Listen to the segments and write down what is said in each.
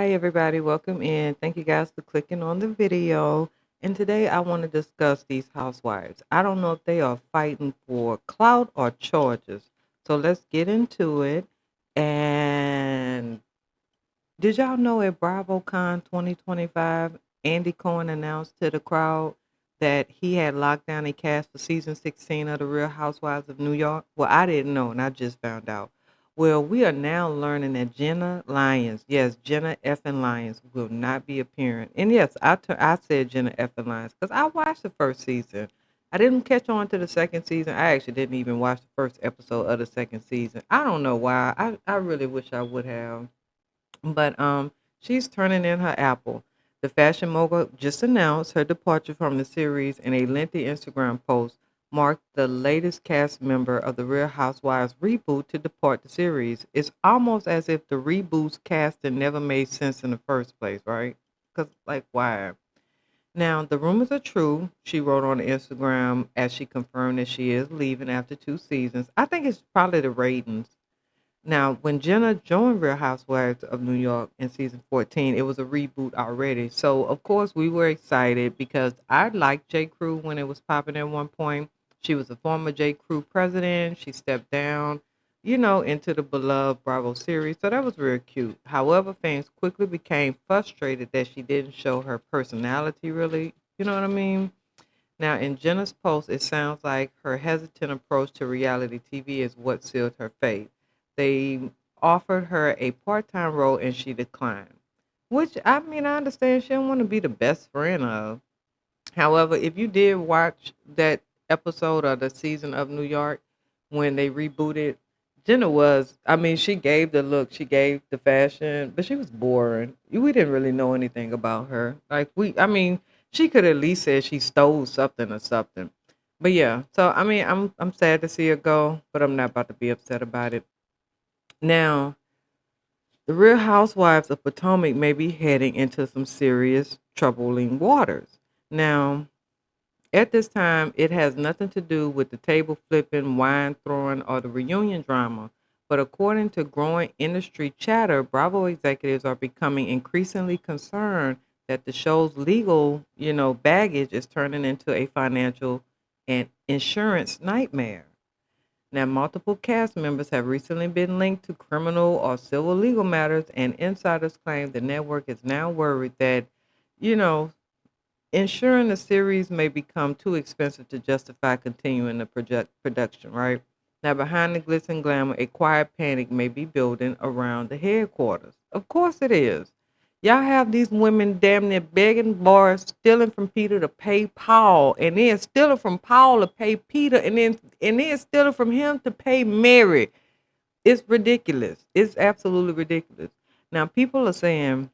Hi, everybody. Welcome in. Thank you guys for clicking on the video. And today I want to discuss these housewives. I don't know if they are fighting for clout or charges. So let's get into it. And did y'all know at BravoCon 2025, Andy Cohen announced to the crowd that he had locked down a cast for season 16 of The Real Housewives of New York? Well, I didn't know, and I just found out. Well, we are now learning that Jenna Lyons, yes, Jenna effing Lyons, will not be appearing. And yes, I said Jenna effing Lyons because I watched the first season. I didn't catch on to the second season. I actually didn't even watch the first episode of the second season. I don't know why. I really wish I would have. But she's turning in her apple. The fashion mogul just announced her departure from the series in a lengthy Instagram post marked the latest cast member of the Real Housewives reboot to depart the series. It's almost as if the reboot's casting never made sense in the first place, right? Because, like, why? Now, the rumors are true, she wrote on Instagram as she confirmed that she is leaving after 2 seasons. I think it's probably the ratings. Now, when Jenna joined Real Housewives of New York in season 14, it was a reboot already. So, of course, we were excited because I liked J. Crew when it was popping at one point. She was a former J. Crew president. She stepped down, into the beloved Bravo series. So that was real cute. However, fans quickly became frustrated that she didn't show her personality really. You know what I mean? Now, in Jenna's post, it sounds like her hesitant approach to reality TV is what sealed her fate. They offered her a part time role and she declined. Which, I mean, I understand she don't want to be the best friend of. However, if you did watch that episode of the season of New York when they rebooted, Jenna was, I mean, she gave the look, she gave the fashion, but she was boring. We didn't really know anything about her. I mean, she could at least say she stole something or something. But yeah, so I mean, I'm sad to see her go, but I'm not about to be upset about it. Now, the Real Housewives of Potomac may be heading into some serious troubling waters. Now, at this time, it has nothing to do with the table flipping, wine throwing, or the reunion drama. But according to growing industry chatter, Bravo executives are becoming increasingly concerned that the show's legal, baggage is turning into a financial and insurance nightmare. Now, multiple cast members have recently been linked to criminal or civil legal matters, and insiders claim the network is now worried that, you know, ensuring the series may become too expensive to justify continuing the production, right? Now, behind the glitz and glamour, a quiet panic may be building around the headquarters. Of course it is. Y'all have these women damn near begging bars, stealing from Peter to pay Paul, and then stealing from Paul to pay Peter, and then stealing from him to pay Mary. It's ridiculous. It's absolutely ridiculous. Now, people are saying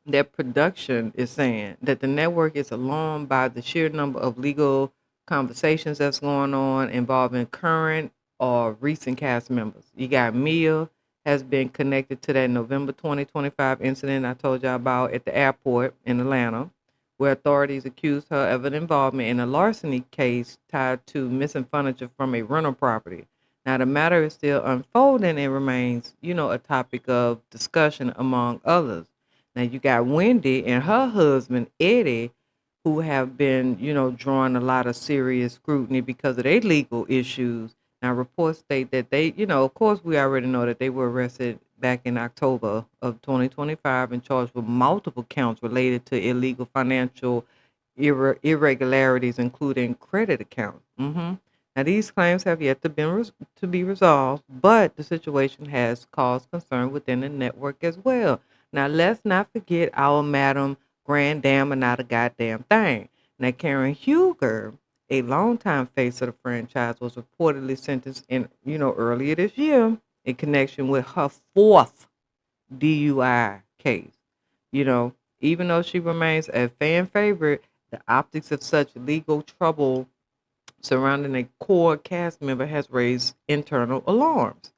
that production is saying that the network is alarmed by the sheer number of legal conversations that's going on involving current or recent cast members. You got Mia has been connected to that November 2025 incident I told y'all about at the airport in Atlanta, where authorities accused her of an involvement in a larceny case tied to missing furniture from a rental property. Now the matter is still unfolding and remains, a topic of discussion among others. Now you got Wendy and her husband Eddie, who have been, drawing a lot of serious scrutiny because of their legal issues. Now reports state that they, of course we already know that they were arrested back in October of 2025 and charged with multiple counts related to illegal financial irregularities, including credit accounts. Now these claims have yet to be resolved, but the situation has caused concern within the network as well. Now, let's not forget our Madam Grand Dame and not a goddamn thing. Now, Karen Huger, a longtime face of the franchise, was reportedly sentenced in, earlier this year in connection with her fourth DUI case. You know, even though she remains a fan favorite, the optics of such legal trouble surrounding a core cast member has raised internal alarms.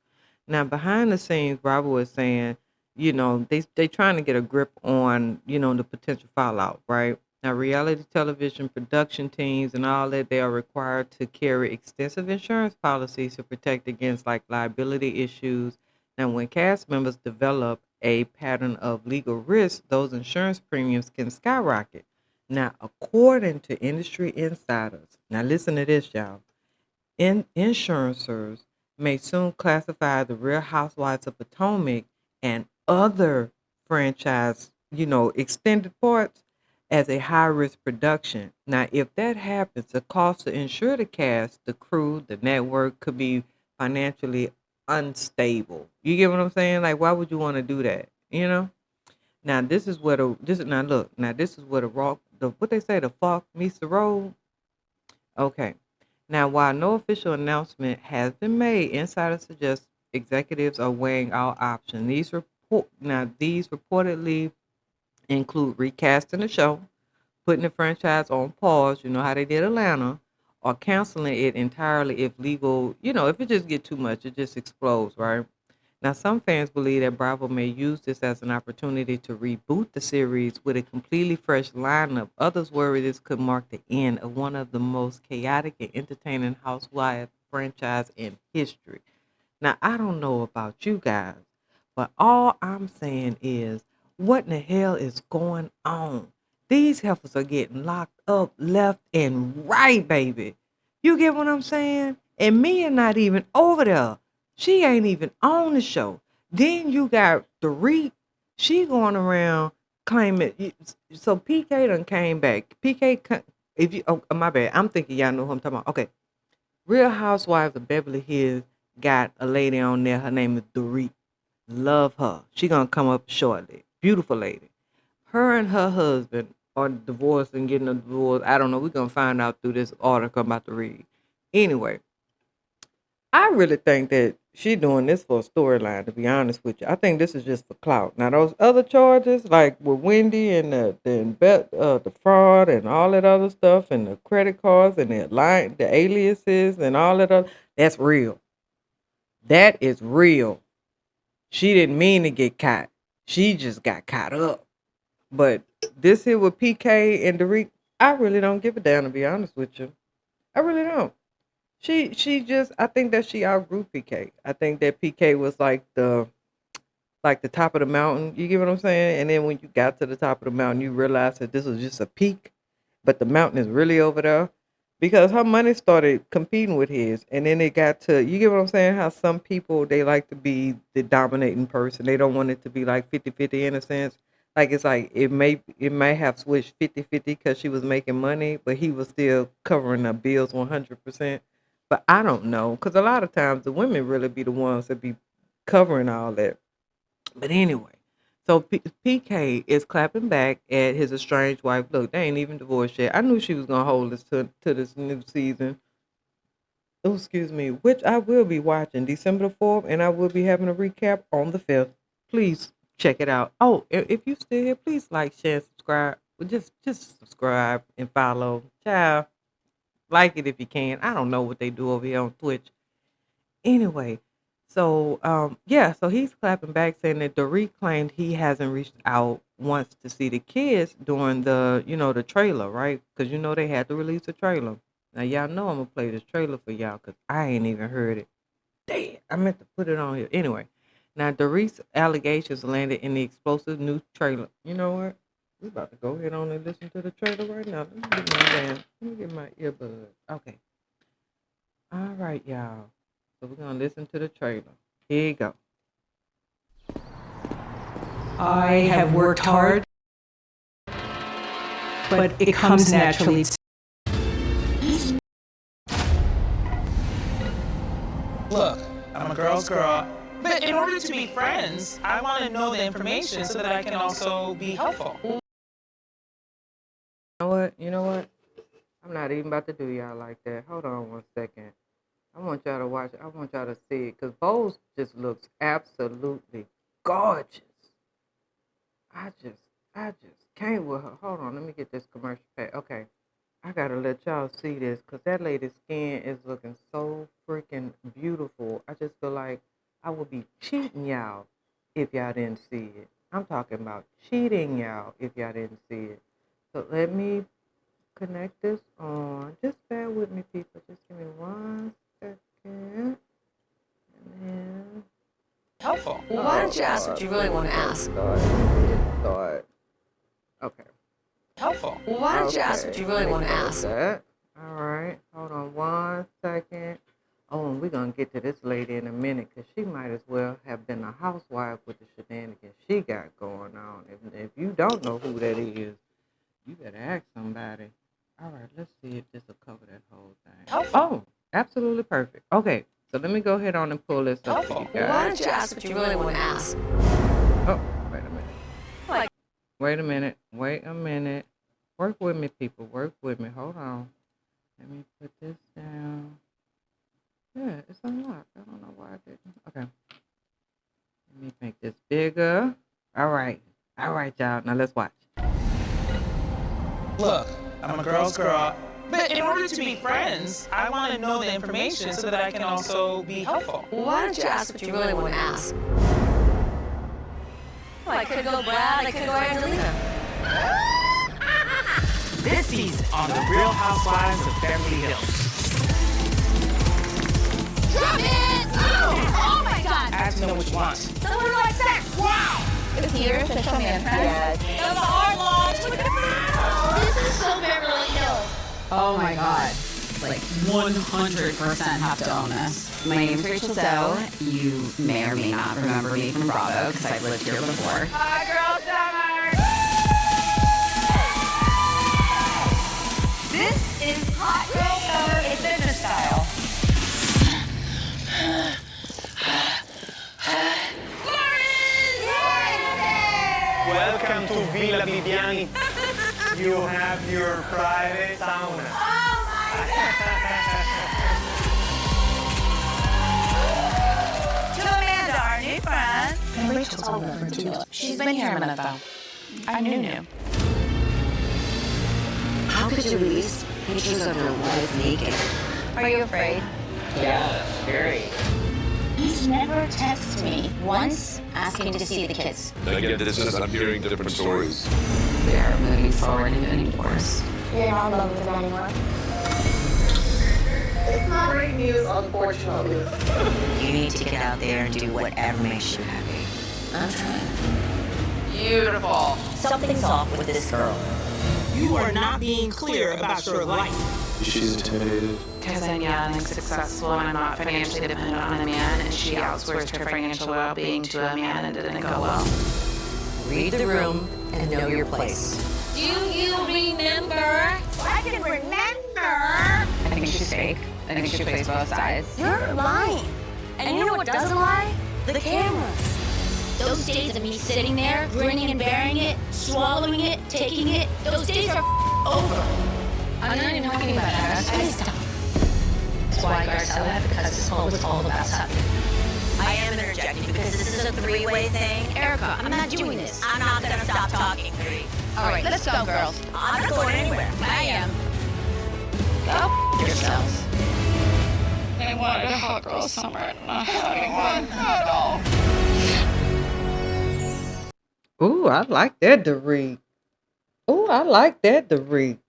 Now, behind the scenes, Bravo is saying, they trying to get a grip on, the potential fallout, right? Now, reality television production teams and all that, they are required to carry extensive insurance policies to protect against like liability issues. Now, when cast members develop a pattern of legal risk, those insurance premiums can skyrocket. Now, according to industry insiders, now listen to this, y'all. Insurances may soon classify the Real Housewives of Potomac and other franchise, extended parts as a high risk production. Now, if that happens, the cost to insure the cast, the crew, the network could be financially unstable. You get what I'm saying? Like, why would you want to do that? Now this is where the this is now look now this is where the rock the what they say the fork meets the road. Okay. Now, while no official announcement has been made, insiders suggest executives are weighing all options. These reportedly include recasting the show, putting the franchise on pause, you know how they did Atlanta, or canceling it entirely if legal, if it just get too much, it just explodes, right? Now, some fans believe that Bravo may use this as an opportunity to reboot the series with a completely fresh lineup. Others worry this could mark the end of one of the most chaotic and entertaining housewife franchise in history. Now, I don't know about you guys, but all I'm saying is, what in the hell is going on? These heifers are getting locked up left and right, baby. You get what I'm saying? And Mia not even over there. She ain't even on the show. Then you got the she going around claiming. So PK done came back. If you, oh, my bad. I'm thinking y'all know who I'm talking about. Okay. Real Housewives of Beverly Hills got a lady on there. Her name is Dorit. Love her. She gonna come up shortly. Beautiful lady. Her and her husband are divorced and getting a divorce. I don't know. We're gonna find out through this article I'm about to read. Anyway, I really think that she doing this for a storyline. To be honest with you, I think this is just for clout. Now those other charges, like with Wendy and the fraud and all that other stuff, and the credit cards and the aliases and all that other, that's real. That is real. She didn't mean to get caught. She just got caught up. But this here with PK and Derek, I really don't give a damn, to be honest with you. I really don't. She just, I think that she outgrew PK. I think that PK was like the top of the mountain. You get what I'm saying? And then when you got to the top of the mountain, you realized that this was just a peak, but the mountain is really over there. Because her money started competing with his, and then it got to, you get what I'm saying? How some people, they like to be the dominating person. They don't want it to be like 50-50 in a sense. Like it's like it may have switched 50-50 because she was making money, but he was still covering the bills 100%. But I don't know, because a lot of times the women really be the ones that be covering all that. But anyway, so PK is clapping back at his estranged wife. Look, they ain't even divorced yet. I knew she was gonna hold us to this new season. Oh, excuse me, which I will be watching December the 4th, and I will be having a recap on the 5th. Please check it out. Oh, if you still here, please like, share, and subscribe. Well, just subscribe and follow. Ciao. Like it if you can. I don't know what they do over here on Twitch. Anyway, so yeah, so he's clapping back saying that Dorit claimed he hasn't reached out once to see the kids during the trailer, right? Because they had to release a trailer. Now y'all know I'm gonna play this trailer for y'all because I ain't even heard it. Damn, I meant to put it on here. Anyway, now Dorit's allegations landed in the explosive new trailer. You know what? We about to go ahead on and listen to the trailer right now. Let me get my earbud. Okay. All right, y'all. So we're gonna listen to the trailer. Here you go. I have worked hard, but it comes naturally. Look, I'm a girl's girl, but in order to be friends, I want to know the information so that I can also be helpful. You know what? You know what? I'm not even about to do y'all like that. Hold on one second. I want y'all to watch it. I want y'all to see it because Bose just looks absolutely gorgeous. I just, I just can't with her. Hold on, let me get this commercial pack. Okay, I gotta let y'all see this because that lady's skin is looking so freaking beautiful. I just feel like I would be cheating y'all if y'all didn't see it. I'm talking about cheating y'all if y'all didn't see it. So let me connect this on. Just bear with me, people. Just give me 1 second. And then Helpful. Well, why don't you ask what you really want to ask? Start. Okay. Helpful. Well, why don't you ask what you really want to ask? That. All right. Hold on 1 second. Oh, and we're going to get to this lady in a minute because she might as well have been a housewife with the shenanigans she got going on. If you don't know who that is, you better ask somebody. All right, let's see if this will cover that whole thing. Helpful. Oh, absolutely perfect. Okay, so let me go ahead on and pull this up for you Helpful. Well, why guys. don't you ask what you really want to ask? Oh, wait a minute. Like- Wait a minute. Wait a minute. Work with me, people. Work with me. Hold on. Let me put this down. Yeah, it's unlocked. I don't know why I didn't. Okay. Let me make this bigger. All right. All right, y'all. Now let's watch. Look, I'm a girl's girl. But in order to be friends, I want to know the information so that I can also be helpful. Well, why don't you ask what you really want to ask? Well, I could go Brad, I could go Angelina. This season on The Real Housewives of Beverly Hills. Drop it! Oh my god! I have to know what you want. Someone who likes sex! Wow! It's here, official man friend. Yes. That was a hard launch. Look at that! This is so Beverly Hills. Oh my god. Like 100% have to own this. My name's Rachel Zoe. You may or may not remember me from Bravo because I've lived here before. Hi, girl summer! This is Hot Girl Summer Adventure Style. Welcome to Villa Viviani. You have your private sauna. To Amanda, our new friend. And Rachel's old enough too. She's been here a minute though. I'm new. How could you release pictures of your wife naked? Are you afraid? Yeah, very. He's never texted me once asking to see the kids. I get this as I'm hearing different stories. We are moving forward into a new course. You're not in love with him anymore. It's not great news, unfortunately. You need to get out there and do whatever makes you happy. I'm trying. Beautiful. Something's off with this girl. You are not being clear about your life. She's intimidated. Because I'm young and successful and I'm not financially dependent on a man, and she outsourced her financial well-being to a man and it didn't go well. Read the room and know your place. Do you remember? I can remember. I think she's fake. I think she plays both sides. You're lying. And you know what doesn't lie? The cameras. Those days of me sitting there, grinning and bearing it, swallowing it, taking it, those days are over. I'm not even talking about that. I stop. That's why Garcella, because this whole was all about something. I am interjecting because this is a three-way thing. Erica, I'm not doing this. I'm not gonna stop talking. All right, let's go, girls. I'm not going anywhere. I am. Go yourselves. I wanted a hot girl summer and not having one at all. Ooh, I like that, Derek. Ooh, I like that, Derek.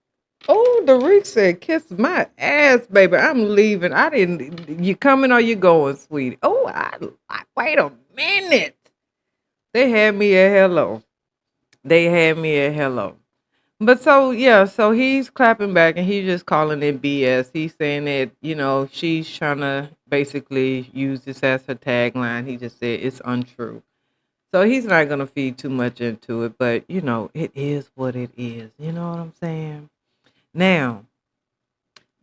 Oh, Derek said, kiss my ass, baby. I'm leaving. I didn't. You coming or you going, sweetie? Oh, wait a minute. They had me at hello. They had me at hello. But so, yeah, so he's clapping back and he's just calling it BS. He's saying that, she's trying to basically use this as her tagline. He just said it's untrue. So he's not going to feed too much into it, but, it is what it is. You know what I'm saying? Now,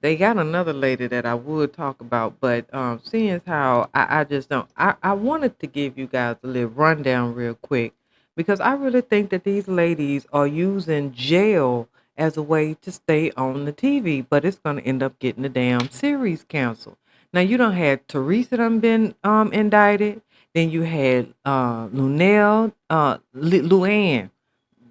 they got another lady that I would talk about, but seeing as how I just don't, I wanted to give you guys a little rundown real quick because I really think that these ladies are using jail as a way to stay on the TV, but it's going to end up getting the damn series canceled. Now, you don't have Teresa done been indicted. Then you had Luann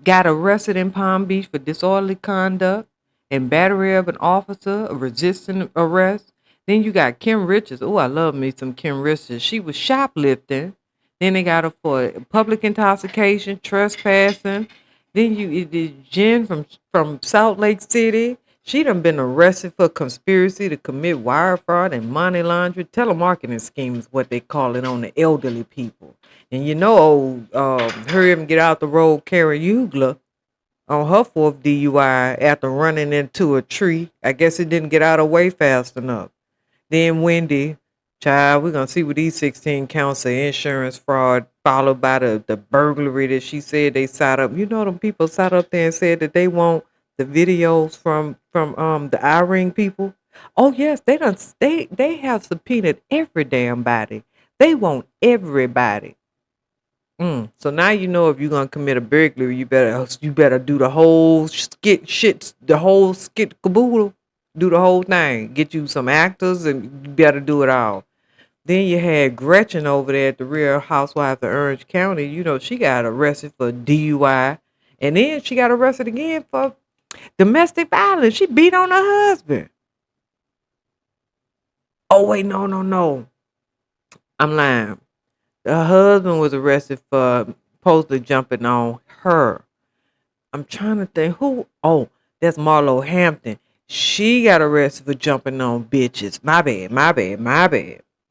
got arrested in Palm Beach for disorderly conduct and battery of an officer, resisting arrest. Then you got Kim Richards. Oh, I love me some Kim Richards. She was shoplifting. Then they got her for public intoxication, trespassing. Then you did Jen from Salt Lake City. She done been arrested for conspiracy to commit wire fraud and money laundering. Telemarketing schemes, what they call it, on the elderly people. And you know, old hurry up and get out the road, Karen Hugler, on her fourth DUI after running into a tree. I guess it didn't get out of the way fast enough. Then Wendy, child, we're gonna see what these 16 counts of insurance fraud, followed by the burglary that she said they sat up. You know, them people sat up there and said that they want the videos from the iRing people. Oh yes, they have subpoenaed every damn body. They want everybody. So now you know if you're gonna commit a burglary, you better do the whole the whole skit caboodle, do the whole thing. Get you some actors and you better do it all. Then you had Gretchen over there at the Real Housewives of Orange County. You know she got arrested for DUI, and then she got arrested again for domestic violence. She beat on her husband. Oh wait, no, I'm lying. Her husband was arrested for supposedly jumping on her. I'm trying to think who. Oh, that's Marlo Hampton. She got arrested for jumping on bitches. My bad.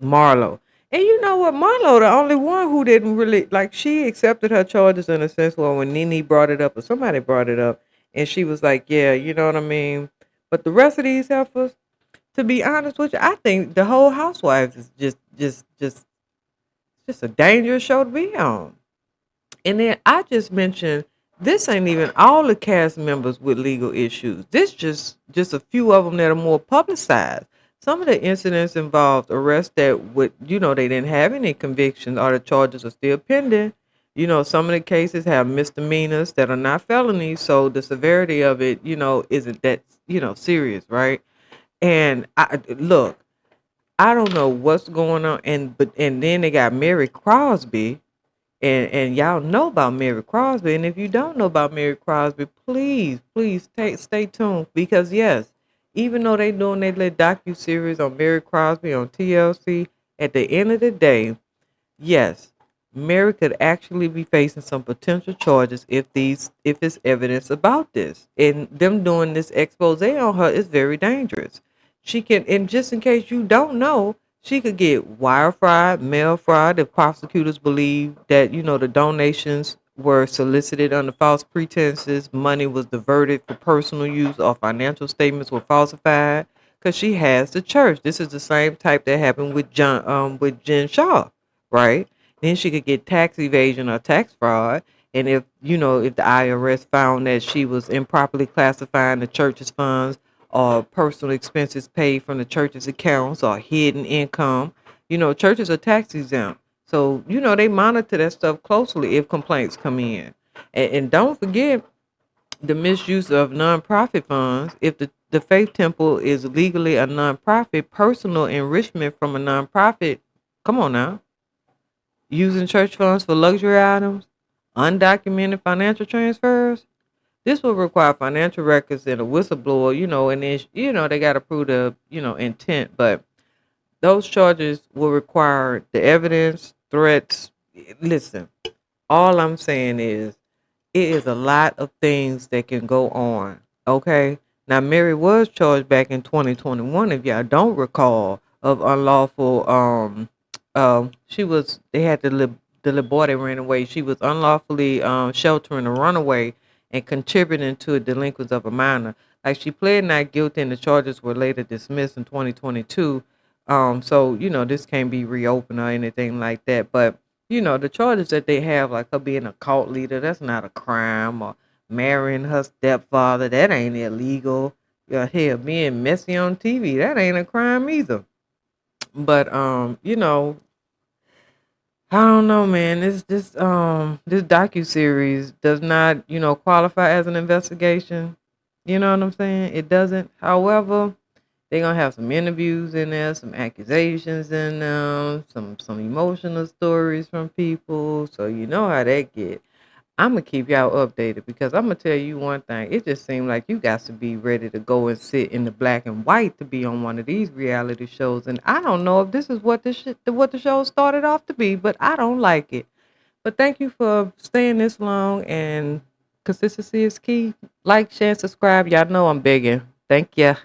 Marlo. And you know what? Marlo, the only one who didn't really like. She accepted her charges in a sense. Well, when Nene brought it up or somebody brought it up, and she was like, "Yeah, you know what I mean." But the rest of these heifers, to be honest with you, I think the whole Housewives is just a dangerous show to be on. And then I just mentioned this ain't even all the cast members with legal issues. This just a few of them that are more publicized. Some of the incidents involved arrests that would they didn't have any convictions or the charges are still pending. Some of the cases have misdemeanors that are not felonies, so the severity of it, isn't that serious, right? And I look, I don't know what's going on, and then they got Mary Crosby, and y'all know about Mary Crosby. And if you don't know about Mary Crosby, please stay tuned because yes, even though they doing their little docu series on Mary Crosby on TLC, at the end of the day, yes, Mary could actually be facing some potential charges if it's evidence about this. And them doing this expose on her is very dangerous. She can, and just in case you don't know, she could get wire fraud, mail fraud if prosecutors believe that, the donations were solicited under false pretenses, money was diverted for personal use, or financial statements were falsified. Because she has the church. This is the same type that happened with Jen Shaw, right? Then she could get tax evasion or tax fraud. And if the IRS found that she was improperly classifying the church's funds or personal expenses paid from the church's accounts or hidden income, churches are tax exempt. So, they monitor that stuff closely if complaints come in. And don't forget the misuse of nonprofit funds. If the faith temple is legally a nonprofit, personal enrichment from a nonprofit, come on now, using church funds for luxury items, undocumented financial transfers. This will require financial records and a whistleblower, and then, they got to prove the, intent. But those charges will require the evidence, threats. Listen, all I'm saying is it is a lot of things that can go on. Okay. Now, Mary was charged back in 2021, if y'all don't recall, of unlawful. They had the little boy that ran away. She was unlawfully sheltering a runaway and contributing to a delinquency of a minor. Like she pled not guilty, and the charges were later dismissed in 2022. So this can't be reopened or anything like that. But the charges that they have, like her being a cult leader, that's not a crime, or marrying her stepfather, that ain't illegal. Yeah, hell, being messy on TV, that ain't a crime either. But I don't know, man. This docu series does not, qualify as an investigation. You know what I'm saying? It doesn't. However, they're gonna have some interviews in there, some accusations in them, some emotional stories from people. So you know how that get. I'm gonna keep y'all updated because I'm gonna tell you one thing. It just seemed like you got to be ready to go and sit in the black and white to be on one of these reality shows. And I don't know if this is what the show started off to be, but I don't like it. But thank you for staying this long, and consistency is key. Like, share, and subscribe. Y'all know I'm begging. Thank you.